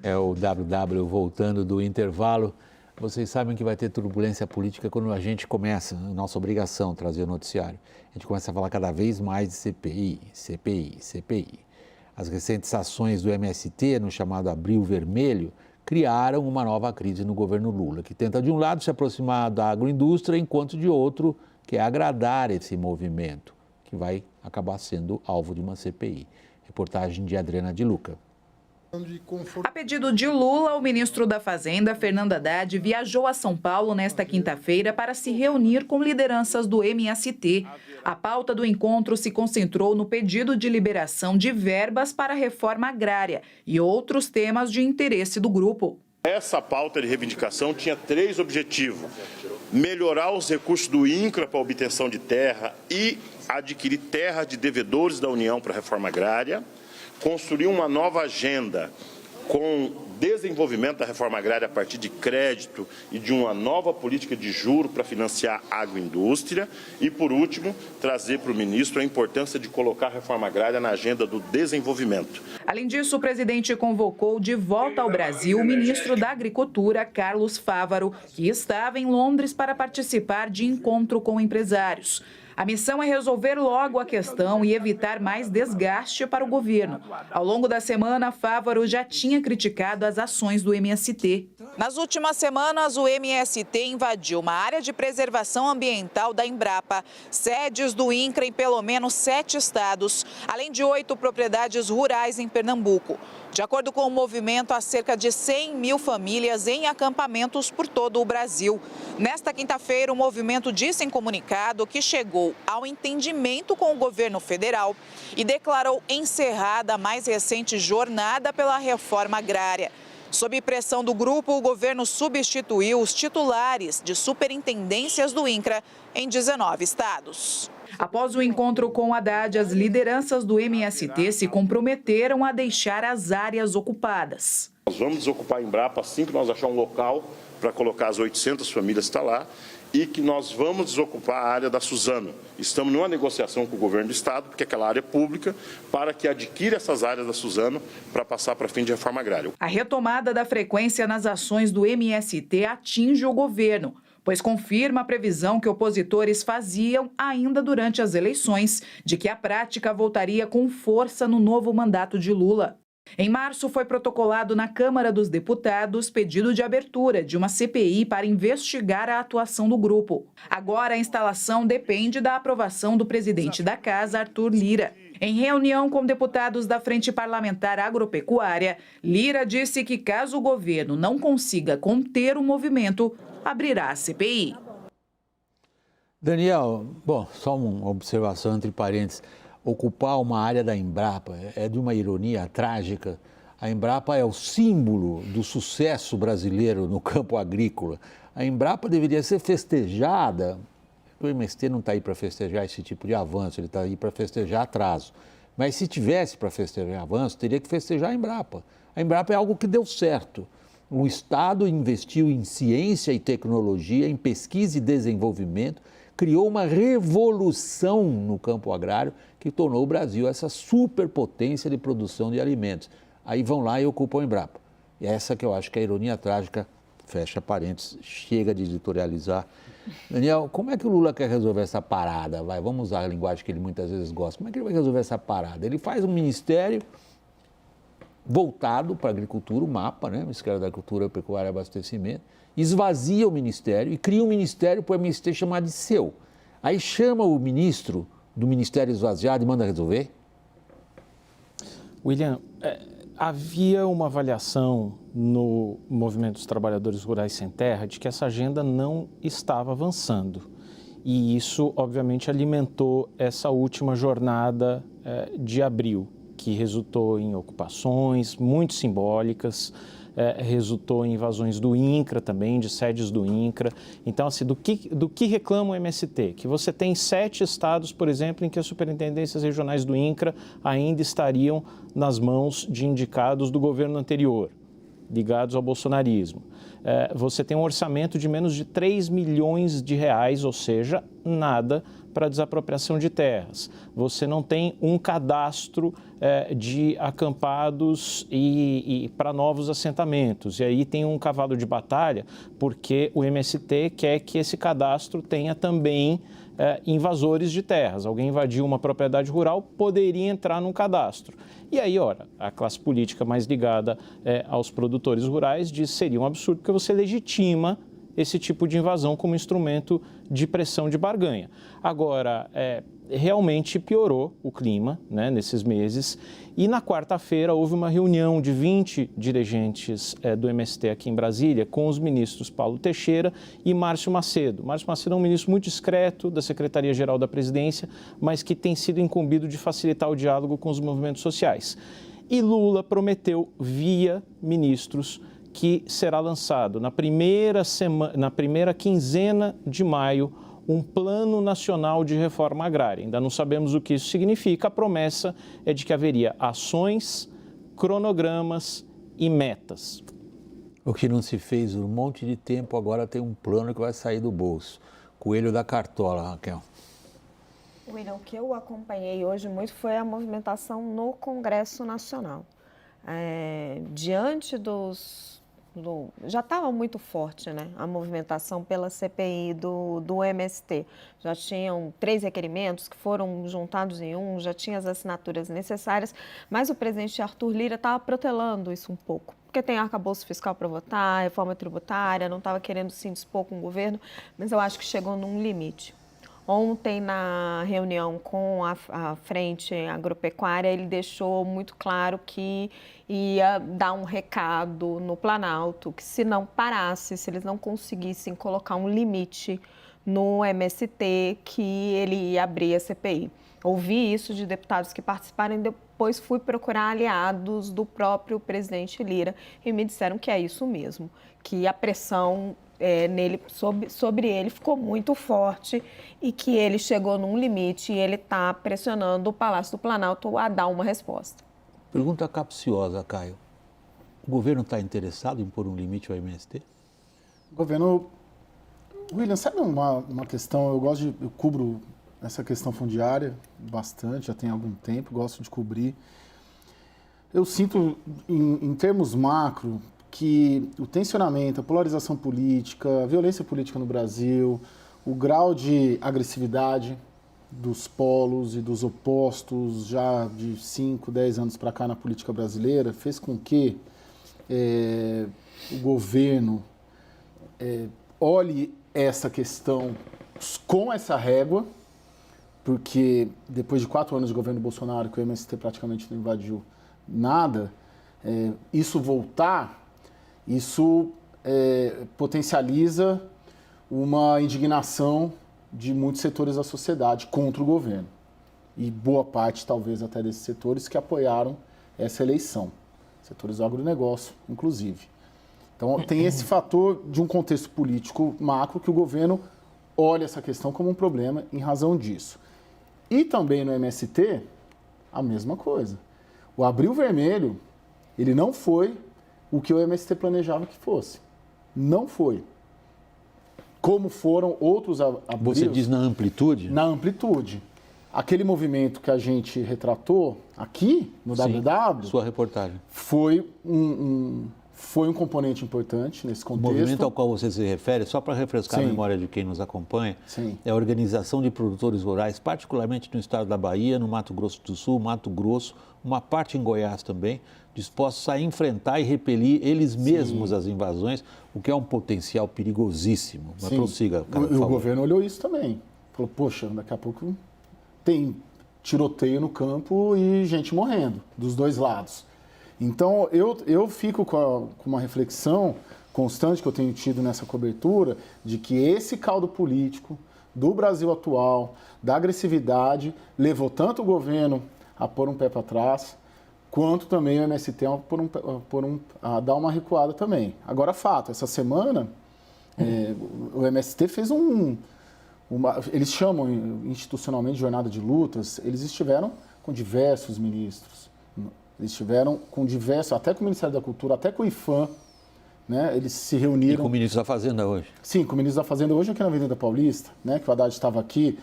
É o WW voltando do intervalo. Vocês sabem que vai ter turbulência política quando a gente começa, a nossa obrigação, trazer o noticiário. A gente começa a falar cada vez mais de CPI, CPI, CPI. As recentes ações do MST, no chamado Abril Vermelho, criaram uma nova crise no governo Lula, que tenta, de um lado, se aproximar da agroindústria, enquanto de outro, quer agradar esse movimento, que vai acabar sendo alvo de uma CPI. Reportagem de Adriana de Luca. A pedido de Lula, o ministro da Fazenda, Fernando Haddad, viajou a São Paulo nesta quinta-feira para se reunir com lideranças do MST. A pauta do encontro se concentrou no pedido de liberação de verbas para a reforma agrária e outros temas de interesse do grupo. Essa pauta de reivindicação tinha 3 objetivos: melhorar os recursos do INCRA para a obtenção de terra e adquirir terra de devedores da União para a reforma agrária, construir uma nova agenda com desenvolvimento da reforma agrária a partir de crédito e de uma nova política de juros para financiar a agroindústria e, por último, trazer para o ministro a importância de colocar a reforma agrária na agenda do desenvolvimento. Além disso, o presidente convocou de volta ao Brasil o ministro da Agricultura, Carlos Fávaro, que estava em Londres para participar de encontro com empresários. A missão é resolver logo a questão e evitar mais desgaste para o governo. Ao longo da semana, Fávaro já tinha criticado as ações do MST. Nas últimas semanas, o MST invadiu uma área de preservação ambiental da Embrapa, sedes do INCRA em pelo menos 7 estados, além de 8 propriedades rurais em Pernambuco. De acordo com o movimento, há cerca de 100 mil famílias em acampamentos por todo o Brasil. Nesta quinta-feira, o movimento disse em comunicado que chegou ao entendimento com o governo federal e declarou encerrada a mais recente jornada pela reforma agrária. Sob pressão do grupo, o governo substituiu os titulares de superintendências do INCRA em 19 estados. Após o encontro com Haddad, as lideranças do MST se comprometeram a deixar as áreas ocupadas. Nós vamos desocupar a Embrapa assim que nós achar um local para colocar as 800 famílias que estão lá e que nós vamos desocupar a área da Suzano. Estamos numa negociação com o governo do estado, porque aquela área é pública, para que adquira essas áreas da Suzano para passar para fim de reforma agrária. A retomada da frequência nas ações do MST atinge o governo, pois confirma a previsão que opositores faziam ainda durante as eleições de que a prática voltaria com força no novo mandato de Lula. Em março, foi protocolado na Câmara dos Deputados pedido de abertura de uma CPI para investigar a atuação do grupo. Agora, a instalação depende da aprovação do presidente da Casa, Arthur Lira. Em reunião com deputados da Frente Parlamentar Agropecuária, Lira disse que, caso o governo não consiga conter o movimento, abrirá a CPI. Daniel, bom, só uma observação entre parênteses. Ocupar uma área da Embrapa é de uma ironia trágica. A Embrapa é o símbolo do sucesso brasileiro no campo agrícola. A Embrapa deveria ser festejada. O MST não está aí para festejar esse tipo de avanço, ele está aí para festejar atraso. Mas se tivesse para festejar avanço, teria que festejar a Embrapa. A Embrapa é algo que deu certo. O Estado investiu em ciência e tecnologia, em pesquisa e desenvolvimento, criou uma revolução no campo agrário que tornou o Brasil essa superpotência de produção de alimentos. Aí vão lá e ocupam a Embrapa. E essa que eu acho que é a ironia trágica, fecha parênteses, chega de editorializar. Daniel, como é que o Lula quer resolver essa parada? Vamos usar a linguagem que ele muitas vezes gosta. Como é que ele vai resolver essa parada? Ele faz um ministério voltado para a agricultura, o MAPA, né? O Ministério da Agricultura, Pecuária e Abastecimento, esvazia o ministério e cria um ministério para o MST chamar de seu. Aí chama o ministro do ministério esvaziado e manda resolver? William, havia uma avaliação no Movimento dos Trabalhadores Rurais Sem Terra de que essa agenda não estava avançando. E isso, obviamente, alimentou essa última jornada de abril, que resultou em ocupações muito simbólicas, resultou em invasões do INCRA também, de sedes do INCRA. Então, assim, do que reclama o MST? Que você tem 7 estados, por exemplo, em que as superintendências regionais do INCRA ainda estariam nas mãos de indicados do governo anterior, ligados ao bolsonarismo. você tem um orçamento de menos de 3 milhões de reais, ou seja, nada para desapropriação de terras. Você não tem um cadastro de acampados e para novos assentamentos. E aí tem um cavalo de batalha, porque o MST quer que esse cadastro tenha também invasores de terras. Alguém invadiu uma propriedade rural, poderia entrar num cadastro. E aí, ora, a classe política mais ligada aos produtores rurais diz que seria um absurdo, porque você legitima esse tipo de invasão como instrumento de pressão de barganha. Agora, realmente piorou o clima, né, nesses meses, e na quarta-feira houve uma reunião de 20 dirigentes do MST aqui em Brasília com os ministros Paulo Teixeira e Márcio Macedo. Márcio Macedo é um ministro muito discreto da Secretaria-Geral da Presidência, mas que tem sido incumbido de facilitar o diálogo com os movimentos sociais. E Lula prometeu, via ministros, que será lançado na primeira quinzena de maio um Plano Nacional de Reforma Agrária. Ainda não sabemos o que isso significa. A promessa é de que haveria ações, cronogramas e metas. O que não se fez um monte de tempo, agora tem um plano que vai sair do bolso. Coelho da cartola, Raquel. William, o que eu acompanhei hoje muito foi a movimentação no Congresso Nacional. Diante já estava muito forte, né, a movimentação pela CPI do MST. Já tinham 3 requerimentos que foram juntados em um, já tinha as assinaturas necessárias, mas o presidente Arthur Lira estava protelando isso um pouco, porque tem arcabouço fiscal para votar, reforma tributária, não estava querendo se indispor com o governo, mas eu acho que chegou num limite. Ontem, na reunião com a Frente Agropecuária, ele deixou muito claro que ia dar um recado no Planalto, que se não parasse, se eles não conseguissem colocar um limite no MST, que ele ia abrir a CPI. Ouvi isso de deputados que participaram e depois fui procurar aliados do próprio presidente Lira e me disseram que é isso mesmo, que a pressão sobre ele ficou muito forte e que ele chegou num limite e ele está pressionando o Palácio do Planalto a dar uma resposta. Pergunta capciosa, Caio. O governo está interessado em pôr um limite ao MST? O governo... William, sabe uma questão, eu cubro essa questão fundiária bastante, já tem algum tempo, gosto de cobrir. Eu sinto, em termos macro, que o tensionamento, a polarização política, a violência política no Brasil, o grau de agressividade dos polos e dos opostos já de 5, 10 anos para cá na política brasileira fez com que o governo olhe essa questão com essa régua, porque depois de 4 anos de governo Bolsonaro, que o MST praticamente não invadiu nada, isso voltar... Isso potencializa uma indignação de muitos setores da sociedade contra o governo. E boa parte, talvez, até desses setores que apoiaram essa eleição. Setores do agronegócio, inclusive. Então, tem esse fator de um contexto político macro que o governo olha essa questão como um problema em razão disso. E também no MST, a mesma coisa. O Abril Vermelho, ele não foi o que o MST planejava que fosse. Não foi. Como foram outros abrios... Você diz na amplitude? Na amplitude. Aquele movimento que a gente retratou aqui, no WW... Sua reportagem. Foi um componente importante nesse contexto. O movimento ao qual você se refere, só para refrescar a memória de quem nos acompanha, é a organização de produtores rurais, particularmente no estado da Bahia, no Mato Grosso do Sul, Mato Grosso, uma parte em Goiás também, dispostos a enfrentar e repelir eles mesmos as invasões, o que é um potencial perigosíssimo. Mas prossiga, cara, por favor. O governo olhou isso também. Falou, poxa, daqui a pouco tem tiroteio no campo e gente morrendo, dos dois lados. Então, eu fico com uma reflexão constante que eu tenho tido nessa cobertura de que esse caldo político do Brasil atual, da agressividade, levou tanto o governo a pôr um pé para trás, quanto também o MST a dar uma recuada também. Agora, fato, essa semana, o MST fez eles chamam institucionalmente de jornada de lutas, eles estiveram com diversos ministros, eles estiveram com diversos, até com o Ministério da Cultura, até com o IFAM, né? Eles se reuniram... E com o ministro da Fazenda hoje. Sim, com o ministro da Fazenda hoje aqui na Avenida Paulista, né? Que o Haddad estava aqui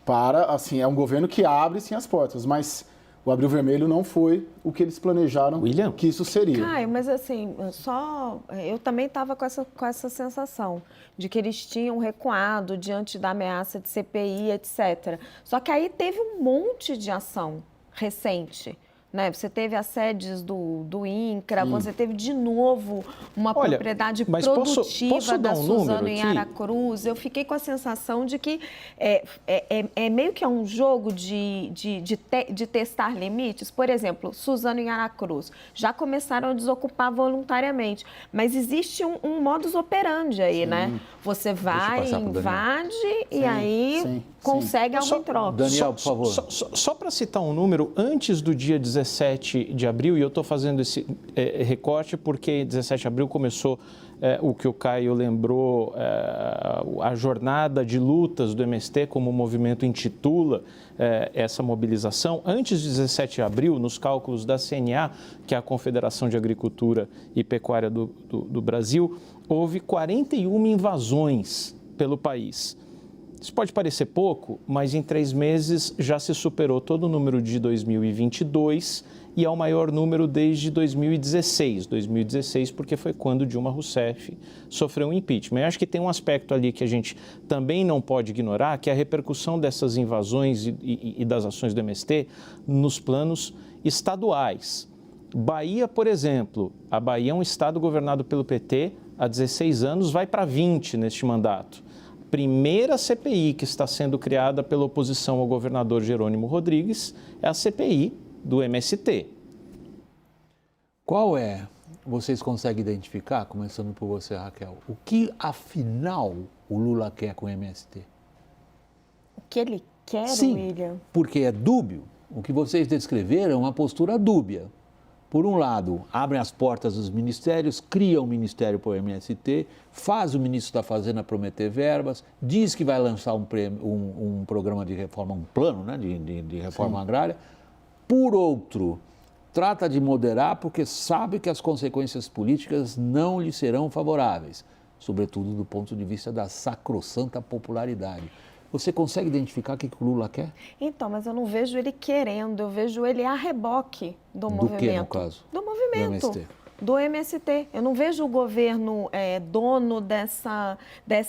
para, assim, é um governo que abre sim as portas, mas o Abril Vermelho não foi o que eles planejaram que isso seria. Caio, mas assim, eu também estava com essa sensação de que eles tinham recuado diante da ameaça de CPI, etc. Só que aí teve um monte de ação recente. Né? Você teve as sedes do INCRA, você teve de novo uma propriedade produtiva da Suzano em Aracruz. Eu fiquei com a sensação de que é meio que um jogo de testar limites. Por exemplo, Suzano em Aracruz, já começaram a desocupar voluntariamente, mas existe um modus operandi aí, né? Você vai, invade e aí consegue algo em troca. Daniel, por favor. Só para citar um número, antes do dia 17 de abril, e eu estou fazendo esse recorte porque 17 de abril começou o que o Caio lembrou, a jornada de lutas do MST, como o movimento intitula essa mobilização. Antes de 17 de abril, nos cálculos da CNA, que é a Confederação de Agricultura e Pecuária do Brasil, houve 41 invasões pelo país. Isso pode parecer pouco, mas em 3 meses já se superou todo o número de 2022 e é o maior número desde 2016. 2016 porque foi quando Dilma Rousseff sofreu um impeachment. Eu acho que tem um aspecto ali que a gente também não pode ignorar, que é a repercussão dessas invasões e das ações do MST nos planos estaduais. Bahia, por exemplo, a Bahia é um estado governado pelo PT há 16 anos, vai para 20 neste mandato. Primeira CPI que está sendo criada pela oposição ao governador Jerônimo Rodrigues é a CPI do MST. Qual é, vocês conseguem identificar, começando por você, Raquel, o que afinal o Lula quer com o MST? O que ele quer, Sim, William? Porque é dúbio. O que vocês descreveram é uma postura dúbia. Por um lado, abrem as portas dos ministérios, criam um ministério para o MST, faz o ministro da Fazenda prometer verbas, diz que vai lançar um programa de reforma, um plano, né, de reforma agrária. Por outro, trata de moderar porque sabe que as consequências políticas não lhe serão favoráveis, sobretudo do ponto de vista da sacrossanta popularidade. Você consegue identificar o que o Lula quer? Então, mas eu não vejo ele querendo, eu vejo ele a reboque do movimento. Do que, no caso? Do movimento. Do MST. Do MST. Eu não vejo o governo dono dessa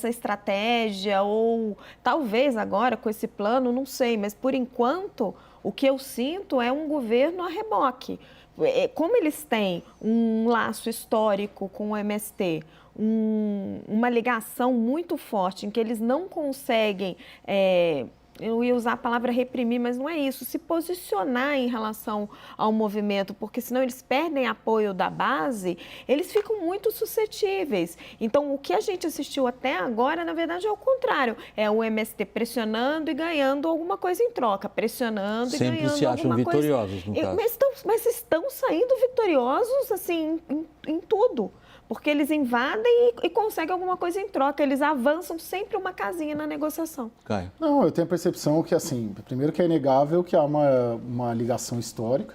estratégia ou talvez agora com esse plano, não sei, mas por enquanto o que eu sinto é um governo a reboque. Como eles têm um laço histórico com o MST, uma ligação muito forte em que eles não conseguem, eu ia usar a palavra reprimir, mas não é isso, se posicionar em relação ao movimento, porque senão eles perdem apoio da base, eles ficam muito suscetíveis. Então, o que a gente assistiu até agora, na verdade, é o contrário. É o MST pressionando e ganhando alguma coisa em troca, pressionando Sempre e ganhando se acham alguma coisa. vitoriosos, no caso. Mas estão saindo vitoriosos, assim, em tudo. Porque eles invadem e conseguem alguma coisa em troca. Eles avançam sempre uma casinha na negociação. Caio. Não, eu tenho a percepção que, assim, primeiro que é inegável que há uma ligação histórica,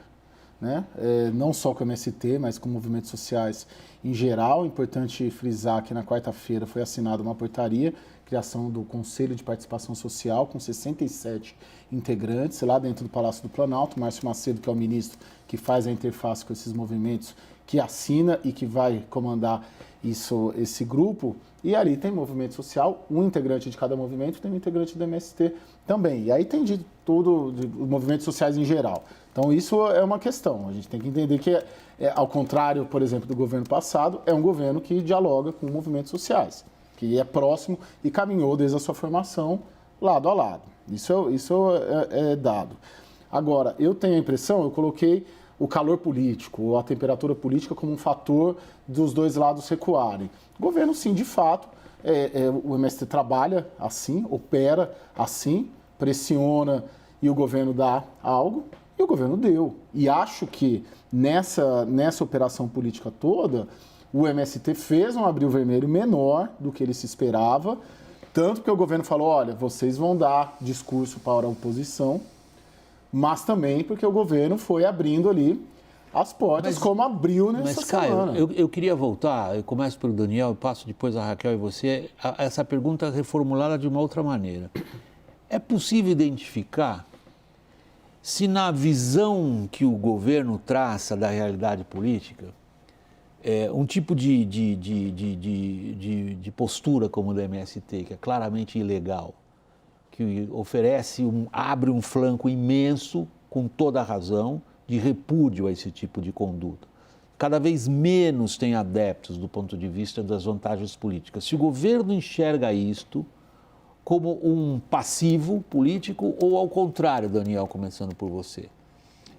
né? Não só com o MST, mas com movimentos sociais em geral. Importante frisar que na quarta-feira foi assinada uma portaria, criação do Conselho de Participação Social, com 67 integrantes, lá dentro do Palácio do Planalto. Márcio Macedo, que é o ministro que faz a interface com esses movimentos, que assina e que vai comandar esse grupo. E ali tem movimento social, um integrante de cada movimento, tem um integrante do MST também. E aí tem de tudo, de movimentos sociais em geral. Então isso é uma questão. A gente tem que entender que, ao contrário, por exemplo, do governo passado, é um governo que dialoga com movimentos sociais, que é próximo e caminhou desde a sua formação lado a lado. Isso é dado. Agora, eu tenho a impressão, eu coloquei o calor político, ou a temperatura política como um fator dos dois lados recuarem. O governo, sim, de fato, o MST trabalha assim, opera assim, pressiona e o governo dá algo, e o governo deu. E acho que nessa operação política toda, o MST fez um abril vermelho menor do que ele se esperava, tanto que o governo falou, olha, vocês vão dar discurso para a oposição, mas também porque o governo foi abrindo ali as portas, como abriu nessa semana. Caio, eu queria voltar, eu começo pelo Daniel, passo depois a Raquel e você, essa pergunta reformulada de uma outra maneira. É possível identificar se na visão que o governo traça da realidade política, um tipo de postura como o do MST, que é claramente ilegal, que abre um flanco imenso, com toda a razão, de repúdio a esse tipo de conduta. Cada vez menos tem adeptos do ponto de vista das vantagens políticas. Se o governo enxerga isto como um passivo político ou ao contrário, Daniel, começando por você.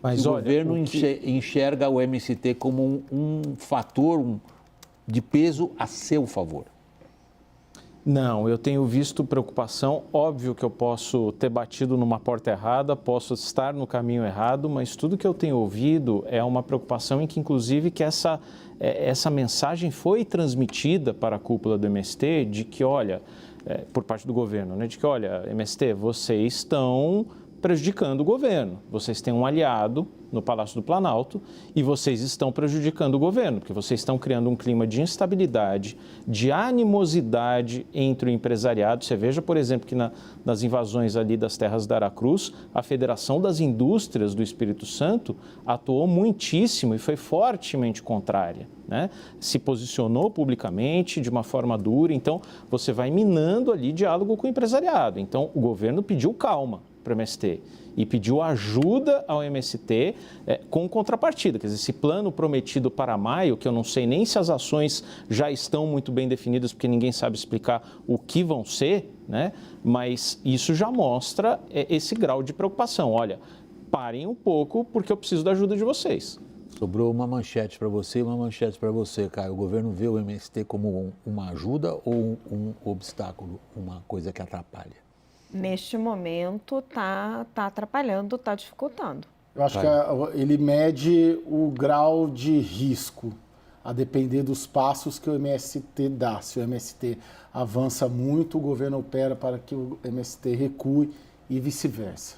Mas se o governo enxerga o MST como um fator de peso a seu favor. Não, eu tenho visto preocupação. Óbvio que eu posso ter batido numa porta errada, posso estar no caminho errado, mas tudo que eu tenho ouvido é uma preocupação em que, inclusive, que essa mensagem foi transmitida para a cúpula do MST de que, olha, por parte do governo, né, de que, olha, MST, vocês estão prejudicando o governo. Vocês têm um aliado no Palácio do Planalto e vocês estão prejudicando o governo, porque vocês estão criando um clima de instabilidade, de animosidade entre o empresariado. Você veja, por exemplo, que nas invasões ali das terras da Aracruz, a Federação das Indústrias do Espírito Santo atuou muitíssimo e foi fortemente contrária, né? Se posicionou publicamente de uma forma dura. Então, você vai minando ali diálogo com o empresariado. Então, o governo pediu calma para o MST e pediu ajuda ao MST com contrapartida. Quer dizer, esse plano prometido para maio, que eu não sei nem se as ações já estão muito bem definidas, porque ninguém sabe explicar o que vão ser, né? Mas isso já mostra esse grau de preocupação. Olha, parem um pouco, porque eu preciso da ajuda de vocês. Sobrou uma manchete para você e uma manchete para você, Caio. O governo vê o MST como uma ajuda ou um obstáculo, uma coisa que atrapalha? Neste momento, está atrapalhando, está dificultando. Eu acho que ele mede o grau de risco, a depender dos passos que o MST dá. Se o MST avança muito, o governo opera para que o MST recue e vice-versa.